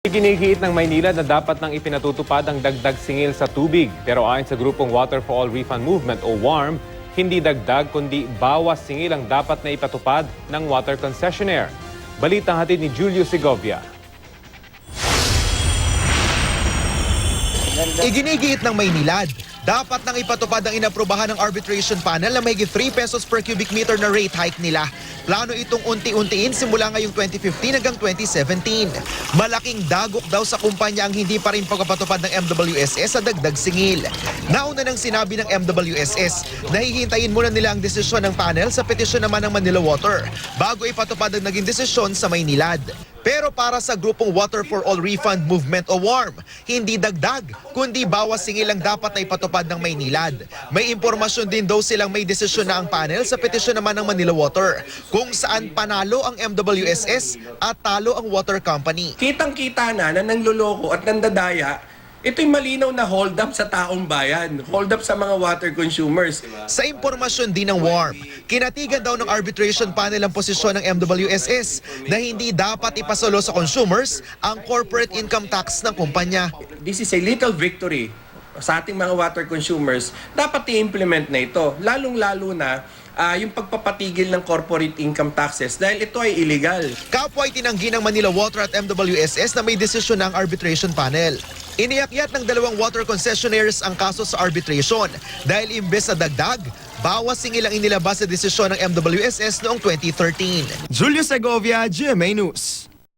Iginigiit ng Maynila na dapat nang ipinatutupad ang dagdag singil sa tubig. Pero ayon sa grupong Water for All Refund Movement o WARM, hindi dagdag kundi bawas singil ang dapat na ipatupad ng water concessionaire. Balitang hatid ni Julio Segovia. Iginigiit ng Maynilad, dapat nang ipatupad ang inaprubahan ng arbitration panel na mahigit 3 pesos per cubic meter na rate hike nila. Plano itong unti-untiin simula ngayong 2015 hanggang 2017. Malaking dagok daw sa kumpanya ang hindi pa rin pagpapatupad ng MWSS sa dagdag singil. Nauna nang sinabi ng MWSS na hihintayin muna nila ang desisyon ng panel sa petisyon naman ng Manila Water bago ipatupad ang naging desisyon sa Maynilad. Pero para sa grupong Water for All Refund Movement o WARM, hindi dagdag, kundi bawas singil ang dapat na ipatupad ng Maynilad. May impormasyon din daw silang may desisyon na ang panel sa petisyon naman ng Manila Water, kung saan panalo ang MWSS at talo ang water company. Kitang-kita na nanloloko at nandadaya, ito'y malinaw na hold up sa taong bayan, hold up sa mga water consumers. Sa impormasyon din ng WARM, kinatigan daw ng arbitration panel ang posisyon ng MWSS na hindi dapat ipasalo sa consumers ang corporate income tax ng kumpanya. This is a little victory sa ating mga water consumers. Dapat i-implement na ito, lalong-lalo na yung pagpapatigil ng corporate income taxes dahil ito ay illegal. Kapwa ay tinanggi ng Manila Water at MWSS na may desisyon ng arbitration panel. Iniakyat ng dalawang water concessionaires ang kaso sa arbitration dahil imbes na dagdag, bawas singil ang inilabas sa desisyon ng MWSS noong 2013. Julio Segovia, GMA News.